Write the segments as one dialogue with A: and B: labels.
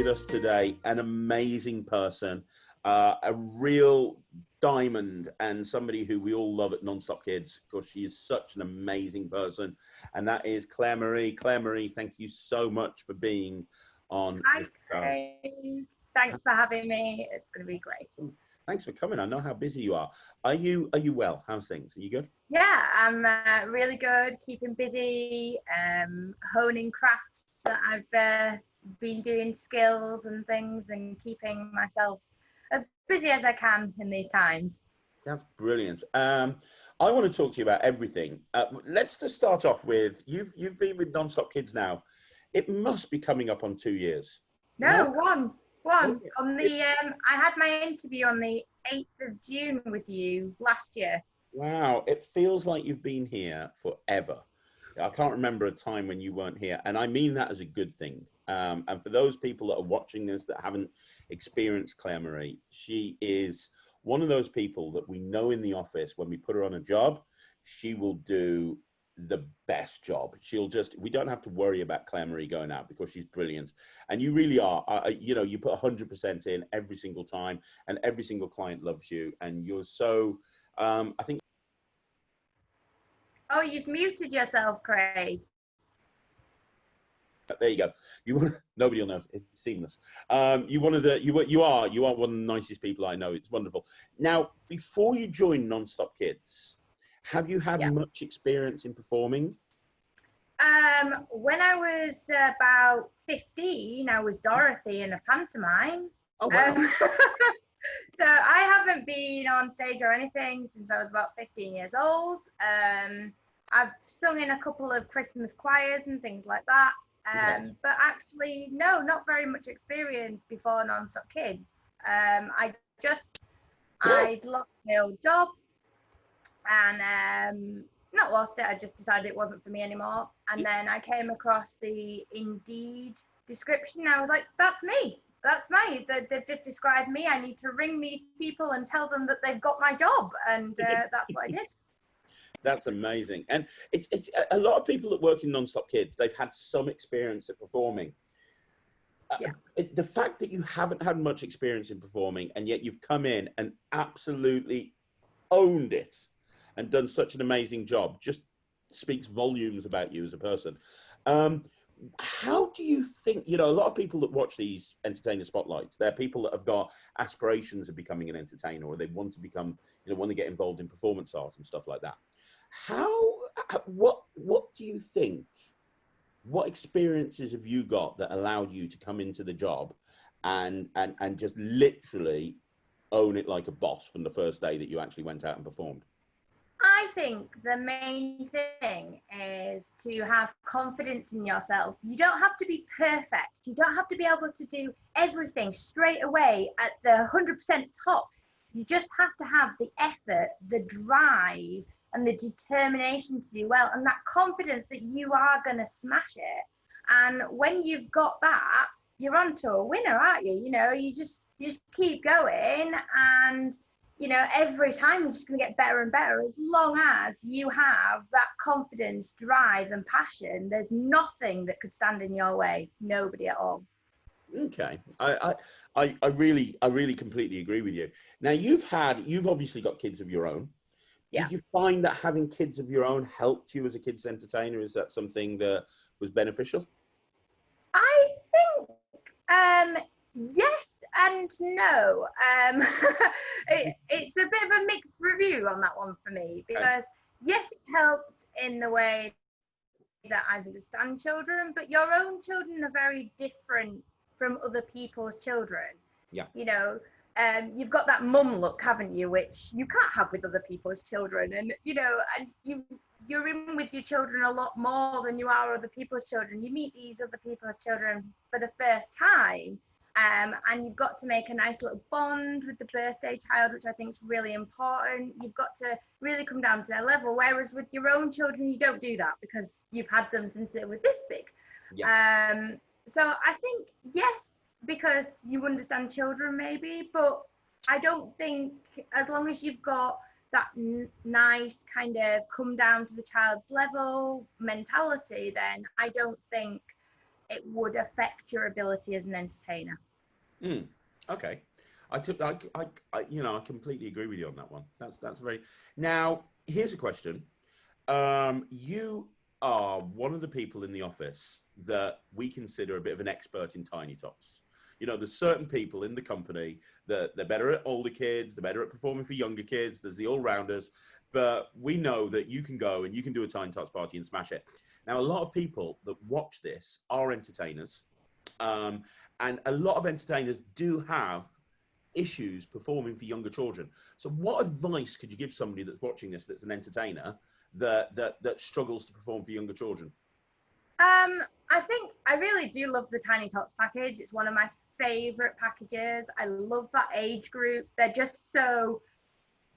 A: with us today an amazing person, a real diamond, and somebody who we all love at Nonstop Kids because she is such an amazing person, and that is ClaireMarie. ClaireMarie, thank you so much for being on.
B: Hi, Craig. Thanks for having me. It's going to be great.
A: Thanks for coming. I know how busy you are. Are you well? How's things? Are you good?
B: Yeah, I'm really good. Keeping busy, honing crafts that I've been doing, skills and things, and keeping myself as busy as I can in these times.
A: That's brilliant. I want to talk to you about everything. Let's just start off with you've been with Nonstop Kids now. It must be coming up on 2 years.
B: No, one. On the I had my interview on the 8th of June with you last year.
A: Wow, it feels like you've been here forever. I can't remember a time when you weren't here, and I mean that as a good thing. And for those people that are watching this that haven't experienced ClaireMarie, she is one of those people that we know in the office when we put her on a job, she will do the best job. We don't have to worry about ClaireMarie going out because she's brilliant. And you really are, you know, you put 100% in every single time, and every single client loves you. And you're so, I think.
B: Oh, you've muted yourself, Craig.
A: There you go. Nobody will know. It's seamless. You are one of the nicest people I know. It's wonderful. Now, before you joined Nonstop Kids, have you had much experience in performing?
B: When I was about 15, I was Dorothy in a pantomime.
A: Oh, wow.
B: So I haven't been on stage or anything since I was about 15 years old. I've sung in a couple of Christmas choirs and things like that. But actually, no, not very much experience before Nonstop Kids. I'd lost my old job, and not lost it, I just decided it wasn't for me anymore. And then I came across the Indeed description. I was like, that's me. That's me. They've just described me. I need to ring these people and tell them that they've got my job. And that's what I did.
A: That's amazing. And it's a lot of people that work in Nonstop Kids, they've had some experience at performing. The fact that you haven't had much experience in performing and yet you've come in and absolutely owned it and done such an amazing job just speaks volumes about you as a person. How do you think, you know, a lot of people that watch these entertainer spotlights, they're people that have got aspirations of becoming an entertainer, or they want to become, you know, want to get involved in performance art and stuff like that. What do you think, what experiences have you got that allowed you to come into the job and just literally own it like a boss from the first day that you actually went out and performed?
B: I think the main thing is to have confidence in yourself. You don't have to be perfect. You don't have to be able to do everything straight away at the 100% top. You just have to have the effort, the drive, and the determination to do well, and that confidence that you are going to smash it. And when you've got that, you're on to a winner, aren't you? You know, you just keep going, and you know, every time you're just going to get better and better. As long as you have that confidence, drive, and passion, there's nothing that could stand in your way. Nobody at all.
A: Okay, I really completely agree with you. Now you've obviously got kids of your own.
B: Yeah.
A: Did you find that having kids of your own helped you as a kids entertainer? Is that something that was beneficial?
B: I think yes and no. It's a bit of a mixed review on that one for me, because yes, it helped in the way that I understand children, but your own children are very different from other people's children.
A: Yeah.
B: You know, you've got that mum look, haven't you, which you can't have with other people's children. And, you know, and you're in with your children a lot more than you are other people's children. You meet these other people's children for the first time. And you've got to make a nice little bond with the birthday child, which I think is really important. You've got to really come down to their level. Whereas with your own children, you don't do that because you've had them since they were this big. Yeah. So I think, yes, because you understand children maybe, but I don't think, as long as you've got that nice kind of come down to the child's level mentality, then I don't think it would affect your ability as an entertainer.
A: Okay. I completely agree with you on that one. That's very. Now, here's a question. You are one of the people in the office that we consider a bit of an expert in tiny tots. There's certain people in the company that they're better at older kids, they're better at performing for younger kids. There's the all-rounders, but we know that you can go and you can do a tiny tots party and smash it. Now, a lot of people that watch this are entertainers, and a lot of entertainers do have issues performing for younger children. So what advice could you give somebody that's watching this, that's an entertainer, that struggles to perform for younger children?
B: I think I really do love the Tiny Tots package. It's one of my favorite packages. I love that age group. They're just so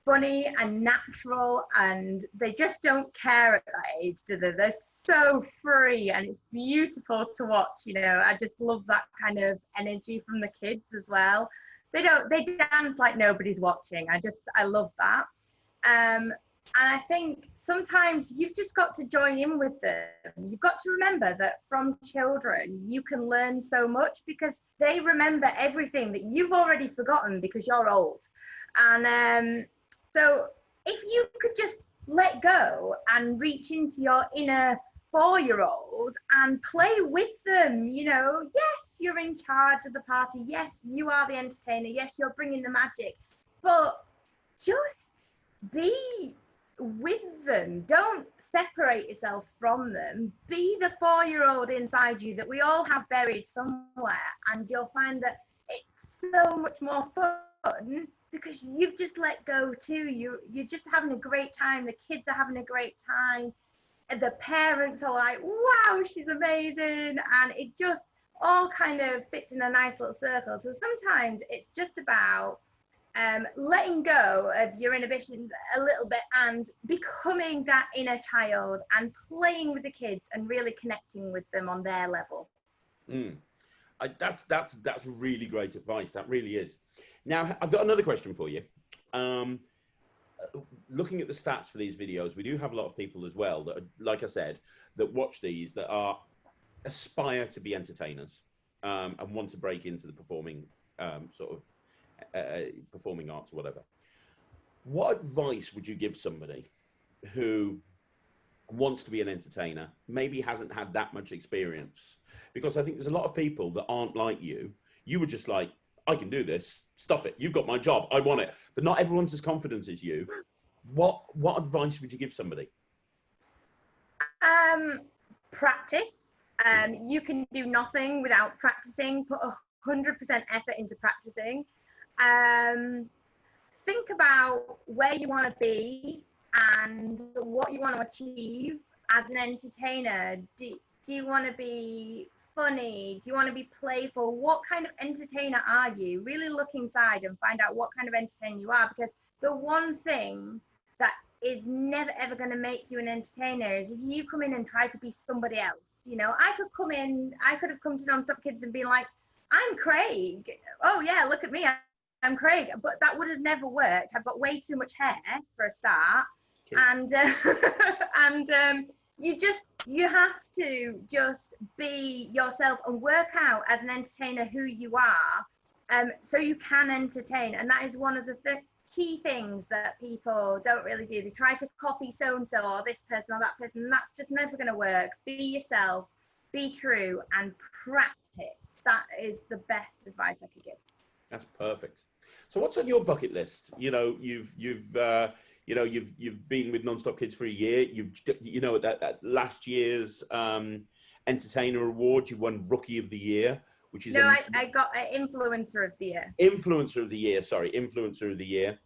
B: funny and natural, and they just don't care at that age, do they? They're so free, and it's beautiful to watch. I just love that kind of energy from the kids as well. They dance like nobody's watching. I love that. And I think sometimes you've just got to join in with them. You've got to remember that from children, you can learn so much because they remember everything that you've already forgotten because you're old. And so if you could just let go and reach into your inner 4-year-old and play with them, yes, you're in charge of the party. Yes, you are the entertainer. Yes, you're bringing the magic, but just be with them. Don't separate yourself from them. Be the 4-year-old inside you that we all have buried somewhere, and you'll find that it's so much more fun because you've just let go too. You're just having a great time. The kids are having a great time. The parents are like, wow, she's amazing, and it just all kind of fits in a nice little circle. So sometimes it's just about letting go of your inhibitions a little bit and becoming that inner child and playing with the kids and really connecting with them on their level.
A: That's really great advice. That really is. Now, I've got another question for you. Looking at the stats for these videos, we do have a lot of people as well that are, like I said, that watch these, that aspire to be entertainers, and want to break into the performing performing arts or whatever. What advice would you give somebody who wants to be an entertainer, maybe hasn't had that much experience? Because I think there's a lot of people that aren't like you. You were just like, I can do this, stuff it, you've got my job, I want it. But not everyone's as confident as you. What advice would you give somebody?
B: Practice. You can do nothing without practicing. Put 100% effort into practicing. Think about where you want to be and what you want to achieve as an entertainer. Do you want to be funny? Do you want to be playful? What kind of entertainer are you? Really look inside and find out what kind of entertainer you are, because the one thing that is never ever going to make you an entertainer is if you come in and try to be somebody else. I could have come to Non-Stop Kids and been like, I'm Craig. Oh yeah, look at me, I'm Craig. But that would have never worked. I've got way too much hair for a start. Okay. And you have to just be yourself and work out as an entertainer who you are, so you can entertain. And that is one of the key things that people don't really do. They try to copy so-and-so or this person or that person, and that's just never going to work. Be yourself, be true, and practice. That is the best advice I could give. That's
A: perfect. So what's on your bucket list? You've been with Non-Stop Kids for a year. At last year's Entertainer Award, you won Rookie of the Year, which is
B: I got Influencer of the Year.
A: Influencer of the Year, sorry, Influencer of the Year.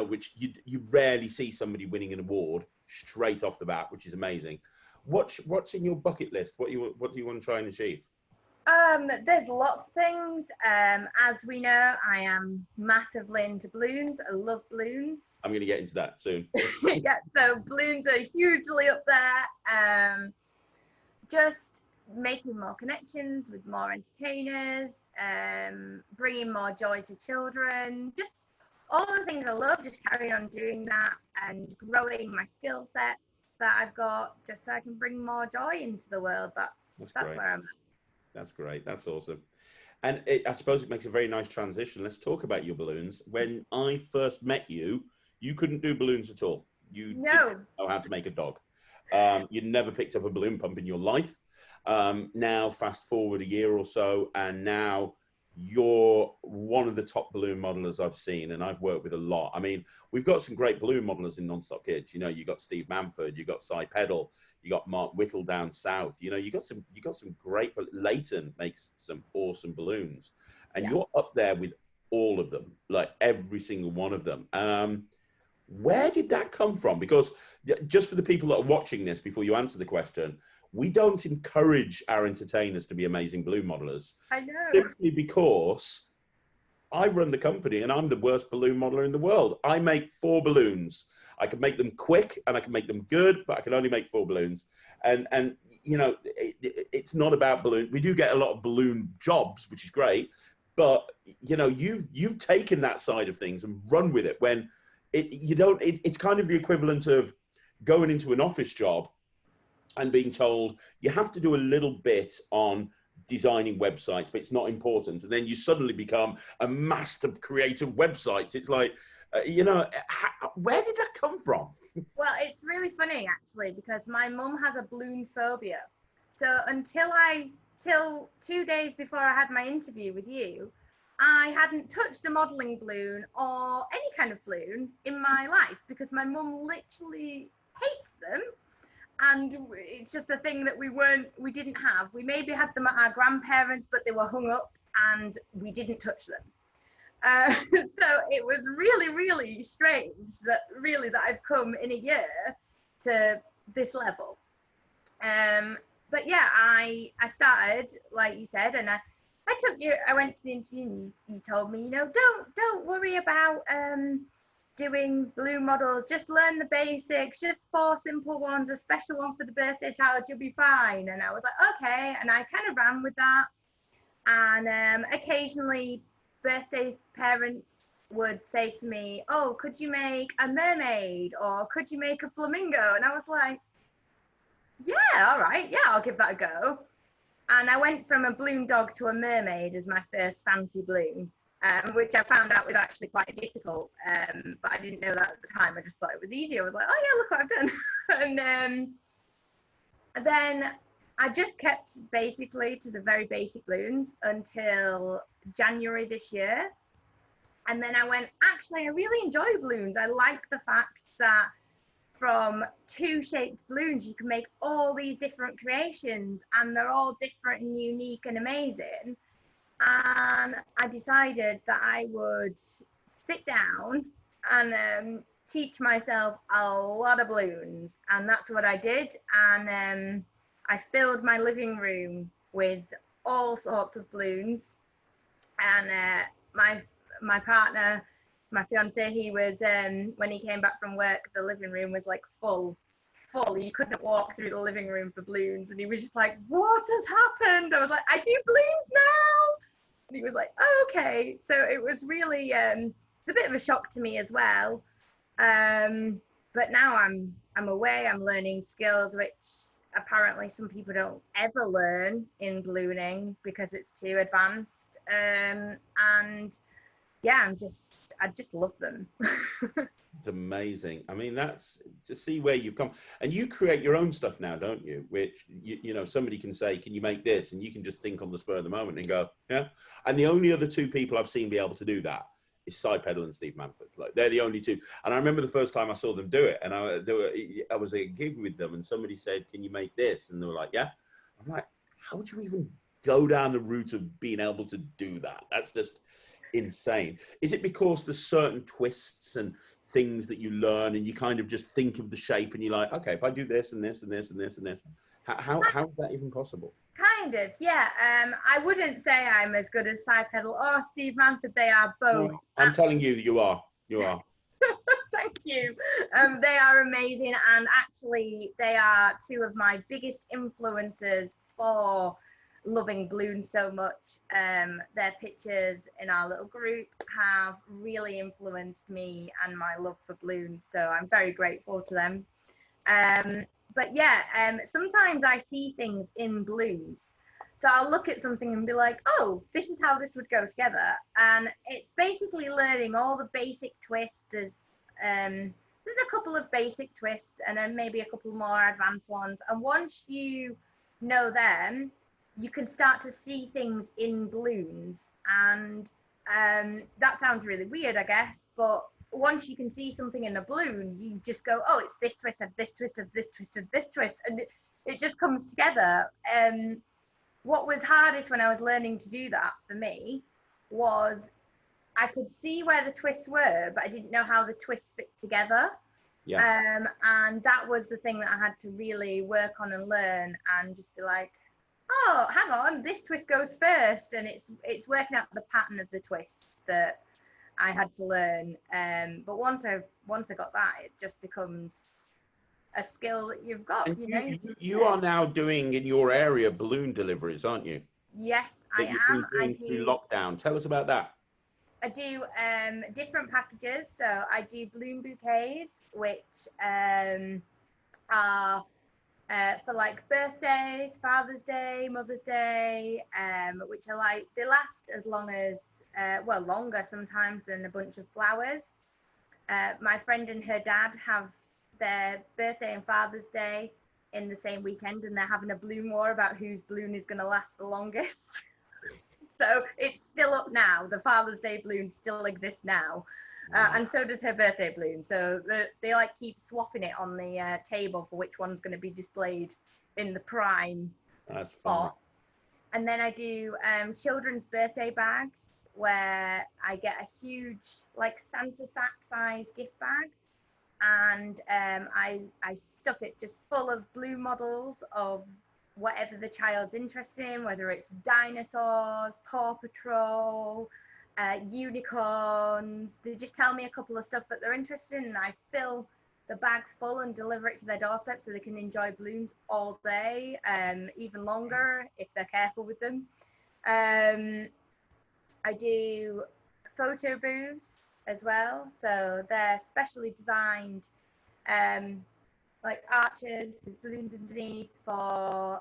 A: Which you rarely see somebody winning an award straight off the bat, which is amazing. What's in your bucket list? What do you want to try and achieve?
B: There's lots of things. As we know, I am massively into balloons. I love balloons.
A: I'm going to get into that soon.
B: Yeah, so balloons are hugely up there. Just making more connections with more entertainers, bringing more joy to children, just all the things I love, just carrying on doing that and growing my skill sets. that I've got just so I can bring more joy into the world. That's
A: great.
B: where I'm at.
A: That's great. That's awesome. And I suppose it makes a very nice transition. Let's talk about your balloons. When I first met you, you couldn't do balloons at all. You
B: No.
A: didn't know how to make a dog. You'd never picked up a balloon pump in your life. Now, fast forward a year or so, and now you're one of the top balloon modelers I've seen, and I've worked with a lot. I mean, we've got some great balloon modelers in Non-Stop Kids. You know, you got Steve Manford, you got Cy Peddle, you got Mark Whittle down south. You know, you got some great. But Leighton makes some awesome balloons, and
B: Yeah.
A: you're up there with all of them, like every single one of them. Where did that come from? Because just for the people that are watching this, before you answer the question, we don't encourage our entertainers to be amazing balloon modelers.
B: I know.
A: Simply because I run the company and I'm the worst balloon modeler in the world. I make 4 balloons. I can make them quick and I can make them good, but I can only make 4 balloons. And you know, it's not about balloon. We do get a lot of balloon jobs, which is great. But, you know, you've taken that side of things and run with it when it's kind of the equivalent of going into an office job and being told you have to do a little bit on designing websites, but it's not important. And then you suddenly become a master creator of websites. It's like, you know, where did that come from?
B: Well, it's really funny actually, because my mum has a balloon phobia. So till 2 days before I had my interview with you, I hadn't touched a modeling balloon or any kind of balloon in my life because my mum literally hates them. And it's just a thing that we didn't have. We maybe had them at our grandparents, but they were hung up and we didn't touch them. So it was really, really strange that I've come in a year to this level. But yeah, I started, like you said, and I went to the interview and you told me, you know, don't worry about doing balloon models, just learn the basics, just 4 simple ones, a special one for the birthday child, you'll be fine. And I was like, okay, and I kind of ran with that. And occasionally birthday parents would say to me, oh, could you make a mermaid or could you make a flamingo? And I was like, yeah, all right, yeah, I'll give that a go. And I went from a balloon dog to a mermaid as my first fancy balloon. Which I found out was actually quite difficult, but I didn't know that at the time. I just thought it was easy. I was like, oh yeah, look what I've done. And then I just kept basically to the very basic balloons until January this year. And then I went, actually, I really enjoy balloons. I like the fact that from 2 shaped balloons, you can make all these different creations and they're all different and unique and amazing. And I decided that I would sit down and teach myself a lot of balloons, and that's what I did. And I filled my living room with all sorts of balloons. And my partner, my fiance, he was when he came back from work, the living room was like full. You couldn't walk through the living room for balloons, and he was just like, what has happened? I was like, I do balloons now. And he was like, oh, okay. So it was really it's a bit of a shock to me as well, but now I'm away, I'm learning skills which apparently some people don't ever learn in ballooning because it's too advanced. And yeah, I just love them.
A: It's amazing. I mean, that's to see where you've come, and you create your own stuff now, don't you? Which you know, somebody can say, "Can you make this?" and you can just think on the spur of the moment and go, "Yeah." And the only other 2 people I've seen be able to do that is Cy Peddle and Steve Manford. Like they're the only 2. And I remember the first time I saw them do it, and I was at a gig with them, and somebody said, "Can you make this?" And they were like, "Yeah." I'm like, "How would you even go down the route of being able to do that? That's just insane." Is it because there's certain twists and things that you learn and you kind of just think of the shape and you're like, okay, if I do this and this and this and this and this, how is that even possible?
B: Kind of, yeah. I wouldn't say I'm as good as Cy Peddle or Steve Manford. They are both.
A: No, I'm telling you, you are.
B: Thank you. They are amazing, and actually they are 2 of my biggest influences for loving balloons so much. Their pictures in our little group have really influenced me and my love for balloons, so I'm very grateful to them. But yeah, sometimes I see things in balloons. So I'll look at something and be like, oh, this is how this would go together. And it's basically learning all the basic twists. There's a couple of basic twists and then maybe a couple more advanced ones. And once you know them, you can start to see things in balloons. And that sounds really weird, I guess, but once you can see something in a balloon, you just go, oh, it's this twist of this twist of this twist of this twist, and it just comes together. What was hardest when I was learning to do that for me was I could see where the twists were, but I didn't know how the twists fit together.
A: Yeah.
B: And that was the thing that I had to really work on and learn, and just be like, oh, hang on, this twist goes first, and it's working out the pattern of the twists that I had to learn. But once I got that, it just becomes a skill that you've got.
A: And
B: You know,
A: you are now doing in your area balloon deliveries, aren't you?
B: yes,
A: That
B: I
A: you've
B: am.
A: been doing through lockdown. Tell us about that.
B: I do different packages. So I do balloon bouquets, which are for like birthdays, Father's Day, Mother's Day, which are like, they last as long as, well, longer sometimes than a bunch of flowers. My friend and her dad have their birthday and Father's Day in the same weekend, and they're having a balloon war about whose balloon is going to last the longest. So it's still up now. The Father's Day balloon still exists now. And so does her birthday balloon. So they like keep swapping it on the table for which one's going to be displayed in the prime spot. And then I do children's birthday bags, where I get a huge, like, Santa sack size gift bag, and I stuff it just full of balloon models of whatever the child's interested in, whether it's dinosaurs, Paw Patrol, unicorns. They just tell me a couple of stuff that they're interested in, and I fill the bag full and deliver it to their doorstep so they can enjoy balloons all day, even longer if they're careful with them. I do photo booths as well, so they're specially designed, like arches with balloons underneath for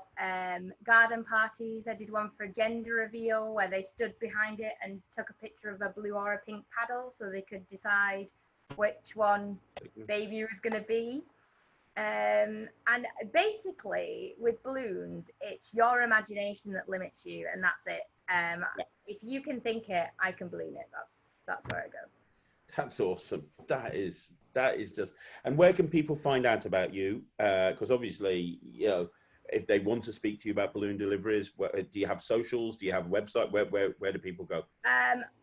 B: garden parties. I did one for a gender reveal where they stood behind it and took a picture of a blue or a pink paddle so they could decide which one baby was going to be. And basically with balloons, it's your imagination that limits you, and that's it. If you can think it, I can balloon it. That's where I go.
A: That's awesome. That is just. And where can people find out about you? Because obviously, you know, if they want to speak to you about balloon deliveries, do you have socials? Do you have a website? Where do people go?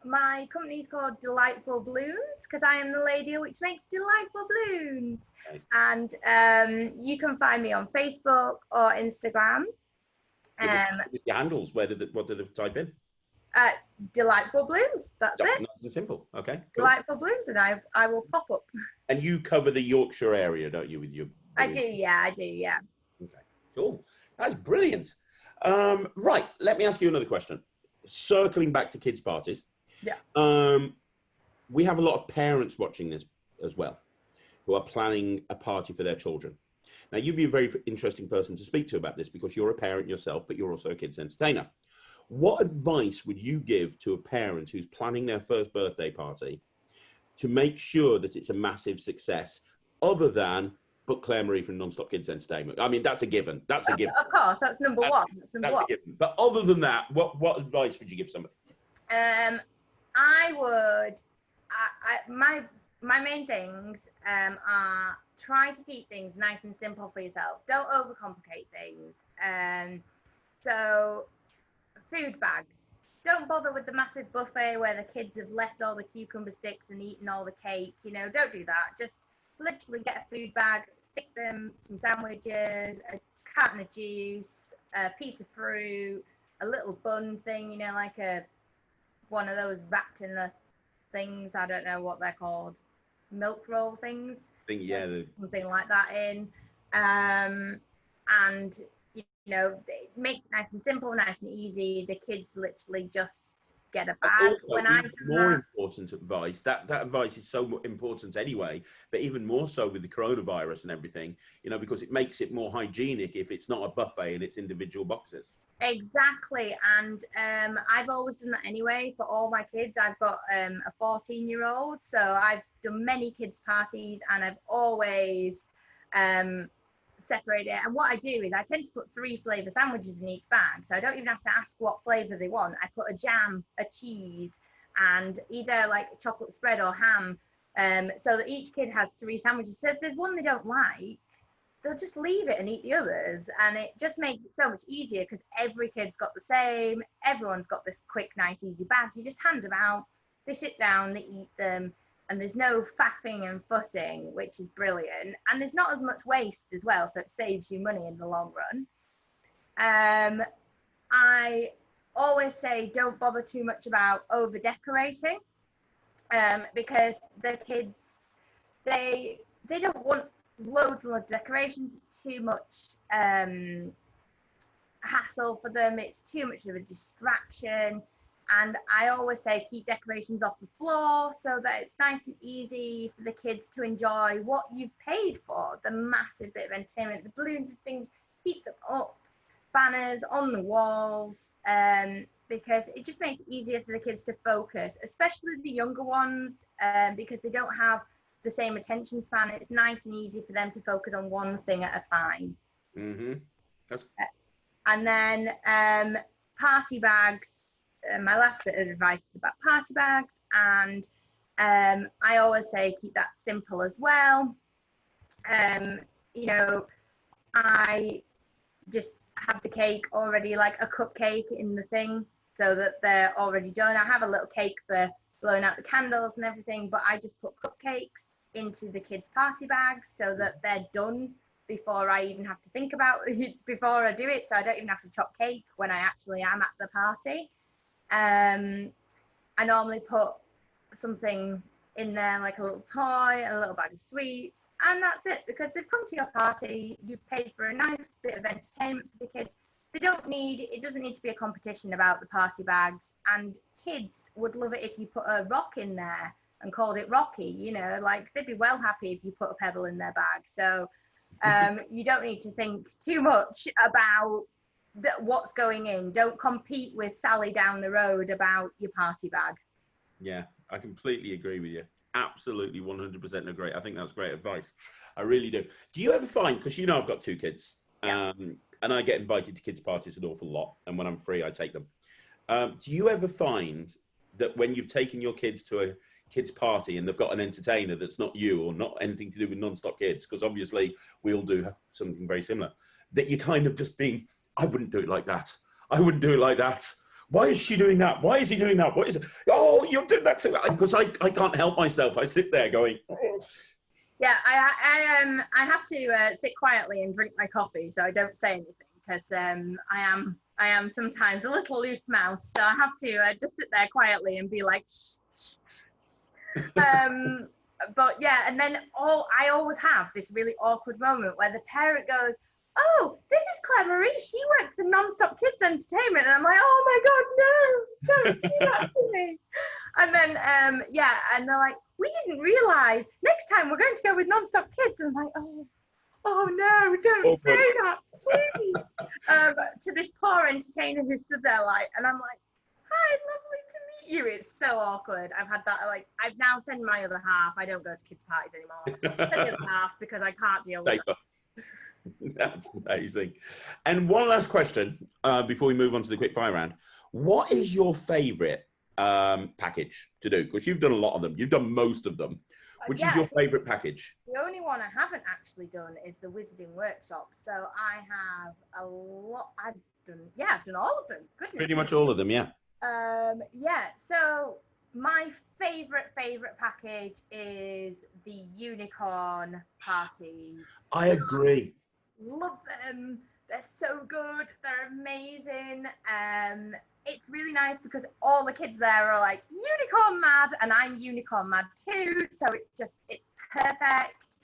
B: My company's called Delightful Balloons because I am the lady which makes delightful balloons.
A: Nice.
B: And you can find me on Facebook or Instagram.
A: Your handles. What did they type in?
B: Delightful Balloons. That's it.
A: Nice and simple. Okay. Cool.
B: Delightful Balloons, and I will pop up.
A: And you cover the Yorkshire area, don't you? With your.
B: I do. Yeah.
A: Okay. Cool. That's brilliant. Right. Let me ask you another question. Circling back to kids' parties.
B: Yeah.
A: We have a lot of parents watching this as well, who are planning a party for their children. Now, you'd be a very interesting person to speak to about this because you're a parent yourself, but you're also a kids entertainer. What advice would you give to a parent who's planning their first birthday party to make sure that it's a massive success, other than book ClaireMarie from Non-Stop Kids Entertainment? I mean, that's a given. That's a given.
B: Of course, that's number one.
A: That's a given. But other than that, what advice would you give somebody?
B: I would. My main things are try to keep things nice and simple for yourself. Don't overcomplicate things. So food bags. Don't bother with the massive buffet where the kids have left all the cucumber sticks and eaten all the cake. You know, don't do that. Just literally get a food bag, stick them some sandwiches, a carton of juice, a piece of fruit, a little bun thing, you know, like one of those wrapped in the things. I don't know what they're called. Milk roll things. Something like that in. And you know, it makes it nice and simple, nice and easy. The kids literally just get a
A: And
B: bag.
A: also,
B: When
A: even
B: I've done
A: more
B: that,
A: important advice, that advice is so important anyway, but even more so with the coronavirus and everything, you know, because it makes it more hygienic if it's not a buffet and it's individual boxes.
B: exactly. And I've always done that anyway for all my kids. I've got a 14-year-old, so I've done many kids' parties, and I've always separate it. And what I do is I tend to put 3 flavor sandwiches in each bag, so I don't even have to ask what flavor they want. I put a jam, a cheese, and either like chocolate spread or ham, so that each kid has 3 sandwiches. So if there's one they don't like, they'll just leave it and eat the others, and it just makes it so much easier because every kid's got the same, everyone's got this quick, nice, easy bag. You just hand them out, they sit down, they eat them, and there's no faffing and fussing, which is brilliant. And there's not as much waste as well, so it saves you money in the long run. I always say don't bother too much about over decorating, because the kids, they don't want loads and loads of decorations. It's too much hassle for them. It's too much of a distraction. And I always say keep decorations off the floor so that it's nice and easy for the kids to enjoy what you've paid for, the massive bit of entertainment, the balloons and things, keep them up, banners on the walls, because it just makes it easier for the kids to focus, especially the younger ones, because they don't have the same attention span. It's nice and easy for them to focus on one thing at a time.
A: Mm-hmm.
B: And then party bags. My last bit of advice is about party bags, and I always say keep that simple as well. You know, I just have the cake already, like a cupcake in the thing, so that they're already done. I have a little cake for blowing out the candles and everything, but I just put cupcakes into the kids' party bags so that they're done before I even have to think about it, before I do it, so I don't even have to chop cake when I actually am at the party. I normally put something in there, like a little toy, a little bag of sweets, and that's it, because they've come to your party, you've paid for a nice bit of entertainment for the kids. It doesn't need to be a competition about the party bags, and kids would love it if you put a rock in there and called it Rocky, you know, like they'd be well happy if you put a pebble in their bag. So you don't need to think too much about what's going in. Don't compete with Sally down the road about your party bag.
A: Yeah, I completely agree with you. Absolutely 100% agree. I think that's great advice. I really do. Do you ever find, because you know I've got 2 kids,
B: Yeah.
A: and I get invited to kids' parties an awful lot, and when I'm free, I take them. Do you ever find that when you've taken your kids to a kids' party and they've got an entertainer that's not you or not anything to do with Non-Stop Kids, because obviously we all do have something very similar, that you kind of just being, I wouldn't do it like that. I wouldn't do it like that. Why is she doing that? Why is he doing that? What is it? Oh, you're doing that too. Because I can't help myself. I sit there going, oh.
B: Yeah, I have to sit quietly and drink my coffee, so I don't say anything, because I am sometimes a little loose mouthed, so I have to just sit there quietly and be like, shh, shh, shh. But yeah, and then I always have this really awkward moment where the parent goes, oh, this is ClaireMarie, she works for Non-Stop Kids Entertainment, and I'm like, oh my god, no, don't do that to me. And then yeah, and they're like, we didn't realize, next time we're going to go with Non-Stop Kids. And I'm like, oh no, don't say that, please. To this poor entertainer who stood there like, and I'm like, hi, lovely to meet you. It's so awkward. I've had that, like, I've now sent my other half. I don't go to kids' parties anymore. I send the other half because I can't deal with it.
A: That's amazing. And one last question before we move on to the quick fire round. What is your favorite package to do? Because you've done a lot of them. You've done most of them. Which is your favorite package?
B: The only one I haven't actually done is the Wizarding Workshop. So I have a lot. I've done all of them. Goodness.
A: Pretty much all of them, yeah.
B: Yeah. So my favorite package is the unicorn parties.
A: I agree.
B: Love them. They're so good. They're amazing. It's really nice because all the kids there are like unicorn mad, and I'm unicorn mad too. So it's perfect.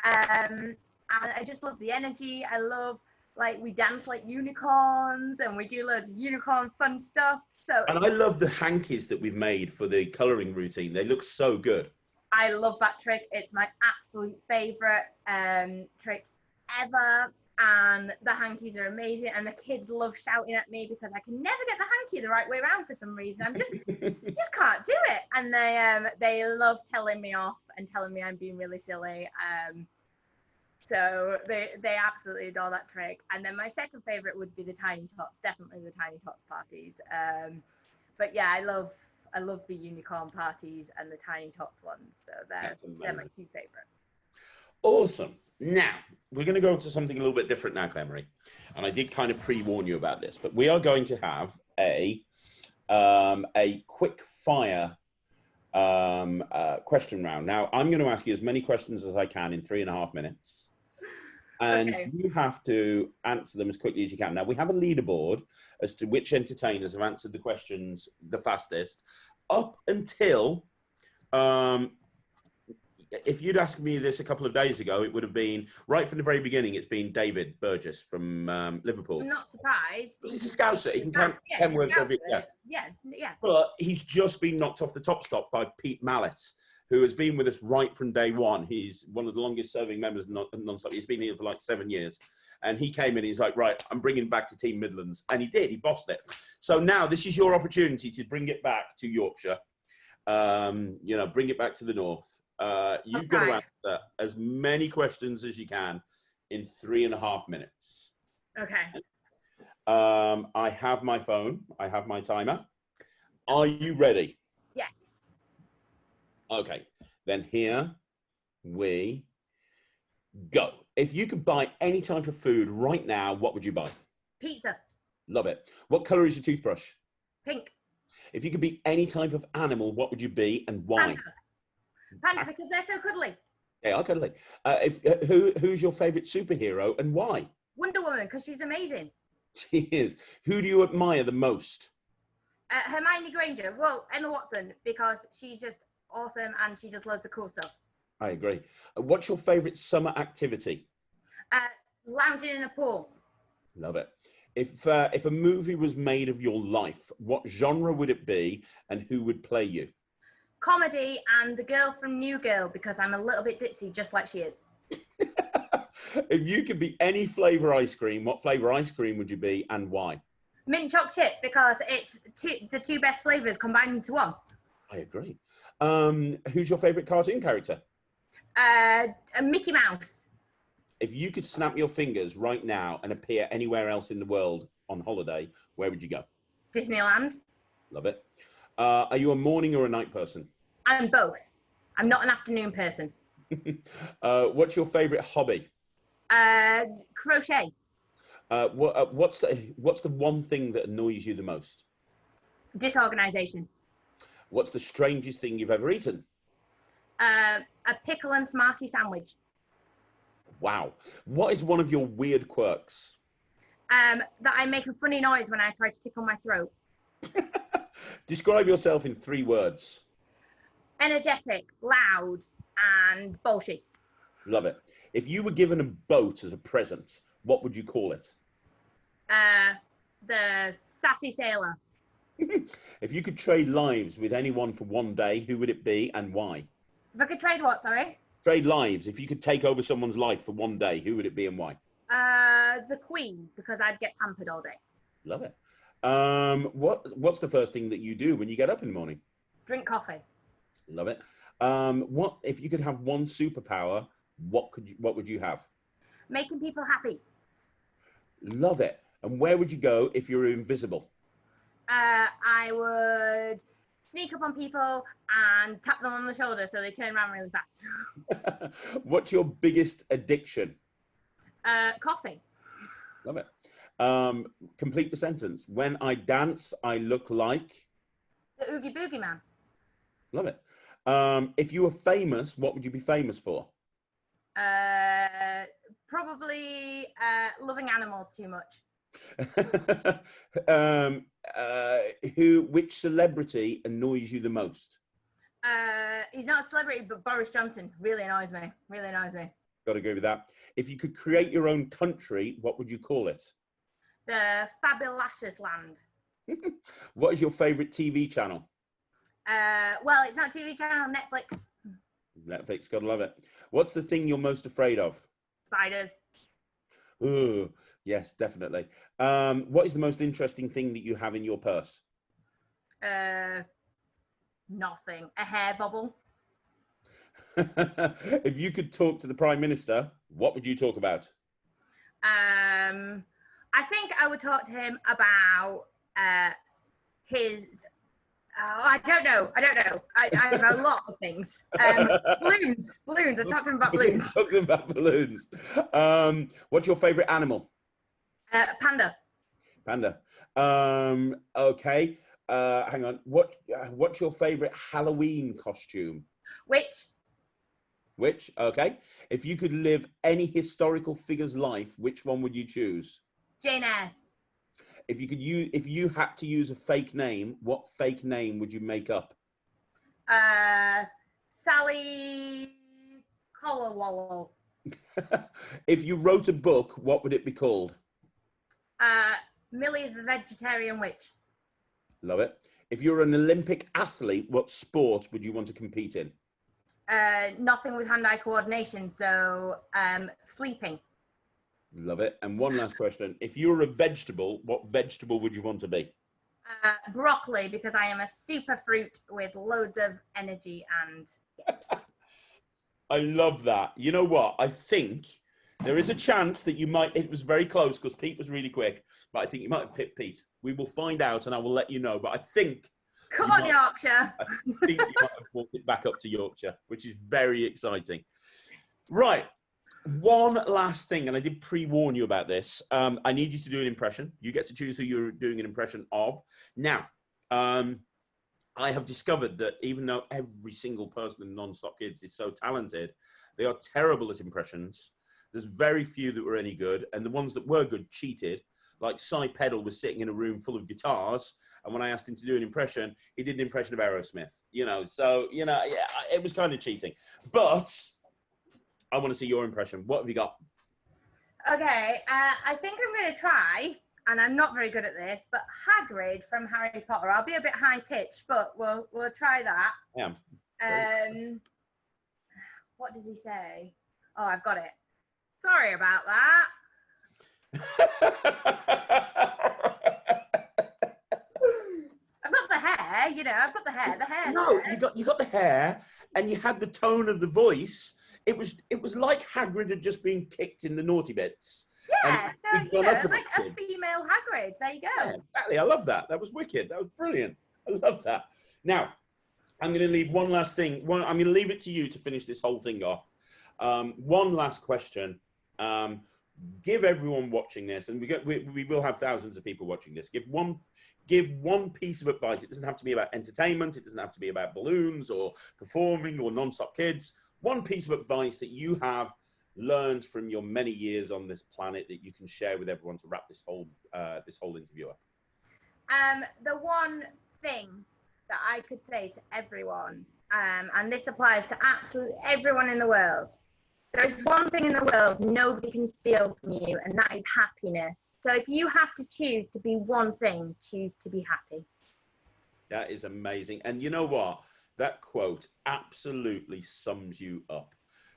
B: And I just love the energy. I love, like, we dance like unicorns and we do loads of unicorn fun stuff So,
A: and I love the hankies that we've made for the colouring routine. They look so good.
B: I love that trick. It's my absolute favourite trick ever. And the hankies are amazing. And the kids love shouting at me because I can never get the hanky the right way around for some reason. I'm just can't do it. And they love telling me off and telling me I'm being really silly. So they absolutely adore that trick. And then my second favourite would be the tiny tots. Definitely the tiny tots parties. But yeah, I love the unicorn parties and the tiny tots ones. So they're my two favourite.
A: Awesome. Now, we're going to go to something a little bit different now, ClaireMarie. And I did kind of pre-warn you about this, but we are going to have a quick fire question round. Now, I'm going to ask you as many questions as I can in 3.5 minutes. And you have to answer them as quickly as you can. Now, we have a leaderboard as to which entertainers have answered the questions the fastest up until... if you'd asked me this a couple of days ago, it would have been right from the very beginning. It's been David Burgess from Liverpool.
B: I'm not surprised.
A: He's a Scouser. He can count 10 words every.
B: Yeah.
A: But he's just been knocked off the top stop by Pete Mallet, who has been with us right from day one. He's one of the longest serving members of Non-Stop. He's been here for like 7 years. And he came in, he's like, right, I'm bringing back to Team Midlands. And he did, he bossed it. So now this is your opportunity to bring it back to Yorkshire. Bring it back to the north. You've got to answer as many questions as you can in 3.5 minutes.
B: Okay.
A: I have my phone. I have my timer. Are you ready?
B: Yes.
A: Okay. Then here we go. If you could buy any type of food right now, what would you buy?
B: Pizza.
A: Love it. What colour is your toothbrush?
B: Pink.
A: If you could be any type of animal, what would you be and why?
B: Panda, because they're so cuddly.
A: They are cuddly. Who's your favourite superhero and why?
B: Wonder Woman, because she's amazing.
A: She is. Who do you admire the most?
B: Hermione Granger. Well, Emma Watson, because she's just awesome and she does loads of cool stuff.
A: I agree. What's your favourite summer activity?
B: Lounging in a pool.
A: Love it. If a movie was made of your life, what genre would it be and who would play you?
B: Comedy and the girl from New Girl, because I'm a little bit ditzy, just like she is.
A: If you could be any flavour ice cream, what flavour ice cream would you be and why?
B: Mint choc chip, because it's the two best flavours combined into one.
A: I agree. Who's your favourite cartoon character?
B: A Mickey Mouse.
A: If you could snap your fingers right now and appear anywhere else in the world on holiday, where would you go?
B: Disneyland.
A: Love it. Are you a morning or a night person?
B: I'm both. I'm not an afternoon person.
A: What's your favourite hobby?
B: Crochet.
A: What's the one thing that annoys you the most?
B: Disorganisation.
A: What's the strangest thing you've ever eaten?
B: A pickle and Smartie sandwich.
A: Wow. What is one of your weird quirks?
B: That I make a funny noise when I try to tickle my throat.
A: Describe yourself in 3 words.
B: Energetic, loud, and bullshit.
A: Love it. If you were given a boat as a present, what would you call it?
B: The Sassy Sailor.
A: If you could trade lives with anyone for one day, who would it be and why?
B: If I could trade what, sorry?
A: Trade lives. If you could take over someone's life for one day, who would it be and why?
B: The Queen, because I'd get pampered all day.
A: Love it. What's the first thing that you do when you get up in the morning?
B: Drink coffee.
A: Love it. What if you could have one superpower? What would you have?
B: Making people happy.
A: Love it. And where would you go if you were invisible?
B: I would sneak up on people and tap them on the shoulder so they turn around really fast.
A: What's your biggest addiction?
B: Coffee.
A: Love it. Complete the sentence. When I dance, I look like...
B: The Oogie Boogie Man.
A: Love it. If you were famous, what would you be famous for?
B: Probably loving animals too much.
A: Which celebrity annoys you the most?
B: He's not a celebrity, but Boris Johnson really annoys me. Really annoys me.
A: Got to agree with that. If you could create your own country, what would you call it?
B: The Fabulous Land.
A: What is your favorite TV channel?
B: Well, it's not a TV channel, Netflix.
A: Netflix, gotta love it. What's the thing you're most afraid of?
B: Spiders.
A: Ooh, yes, definitely. What is the most interesting thing that you have in your purse?
B: Nothing. A hair bubble.
A: If you could talk to the Prime Minister, what would you talk about?
B: I think I would talk to him about his. Oh, I don't know. I have a lot of things. Balloons. I talked to him about balloons.
A: Talking about balloons. What's your favorite animal?
B: Panda.
A: Panda. Okay. Hang on. What's your favorite Halloween costume?
B: Which?
A: Okay. If you could live any historical figure's life, which one would you choose?
B: Jane Eyre.
A: If you had to use a fake name, what fake name would you make up?
B: Sally Collarwallow.
A: If you wrote a book, what would it be called?
B: Millie the Vegetarian Witch.
A: Love it. If you're an Olympic athlete, what sport would you want to compete in?
B: Nothing with hand-eye coordination, so sleeping.
A: Love it. And one last question. If you were a vegetable, what vegetable would you want to be?
B: Broccoli, because I am a super fruit with loads of energy and yes.
A: I love that. You know what? I think there is a chance that you might, it was very close because Pete was really quick, but I think you might have picked Pete. We will find out and I will let you know. But I think...
B: Come on, Yorkshire.
A: I think you might have walked it back up to Yorkshire, which is very exciting. Right. One last thing, and I did pre-warn you about this. I need you to do an impression. You get to choose who you're doing an impression of. Now, I have discovered that even though every single person in Non-Stop Kids is so talented, they are terrible at impressions. There's very few that were any good, and the ones that were good cheated. Like Cy Peddle was sitting in a room full of guitars, and when I asked him to do an impression, he did an impression of Aerosmith. So yeah, it was kind of cheating. But I want to see your impression. What have you got?
B: Okay, I think I'm going to try, and I'm not very good at this, but Hagrid from Harry Potter. I'll be a bit high pitched, but we'll try that.
A: Yeah.
B: What does he say? Oh, I've got it. Sorry about that. I've got the hair, I've got the hair. The hair.
A: No, you got the hair, and you had the tone of the voice. It was like Hagrid had just been kicked in the naughty bits.
B: Yeah, so like a female Hagrid. There you go.
A: Yeah, exactly. I love that. That was wicked. That was brilliant. I love that. Now, I'm going to leave one last thing. I'm going to leave it to you to finish this whole thing off. One last question. Give everyone watching this, and we will have thousands of people watching this. Give one piece of advice. It doesn't have to be about entertainment. It doesn't have to be about balloons or performing or Non-Stop Kids. One piece of advice that you have learned from your many years on this planet that you can share with everyone to wrap this whole interview up.
B: The one thing that I could say to everyone, and this applies to absolutely everyone in the world. There is one thing in the world nobody can steal from you, and that is happiness. So if you have to choose to be one thing, choose to be happy.
A: That is amazing. And you know what? That quote absolutely sums you up,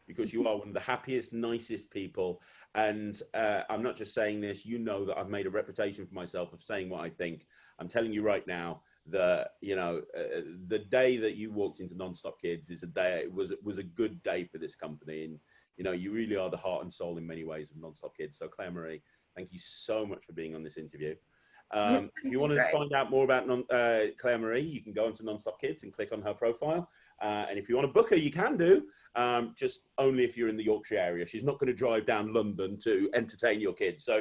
A: because you are one of the happiest, nicest people. And I'm not just saying this, that I've made a reputation for myself of saying what I think. I'm telling you right now that, the day that you walked into Non-Stop Kids is a day, it was a good day for this company. And, you really are the heart and soul in many ways of Non-Stop Kids. So ClaireMarie, thank you so much for being on this interview. If you want to find out more about ClaireMarie, you can go into Non-Stop Kids and click on her profile. And if you want to book her, you can do, just only if you're in the Yorkshire area. She's not going to drive down London to entertain your kids. So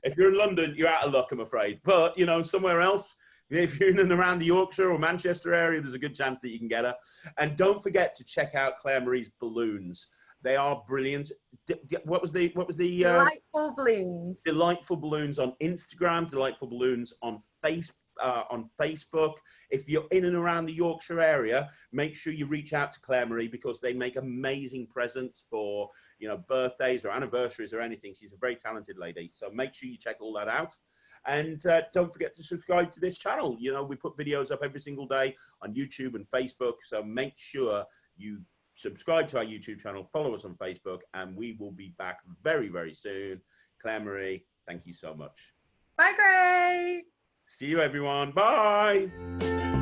A: if you're in London, you're out of luck, I'm afraid. But, somewhere else, if you're in and around the Yorkshire or Manchester area, there's a good chance that you can get her. And don't forget to check out ClaireMaries Balloons. They are brilliant. What was the
B: Delightful Balloons.
A: Delightful Balloons on Instagram, Delightful Balloons on Facebook. If you're in and around the Yorkshire area, make sure you reach out to ClaireMarie, because they make amazing presents for, birthdays or anniversaries or anything. She's a very talented lady. So make sure you check all that out. And don't forget to subscribe to this channel. You know, we put videos up every single day on YouTube and Facebook. So make sure you subscribe to our YouTube channel, follow us on Facebook, and we will be back very, very soon. ClaireMarie, thank you so much.
B: Bye, Gray.
A: See you, everyone. Bye.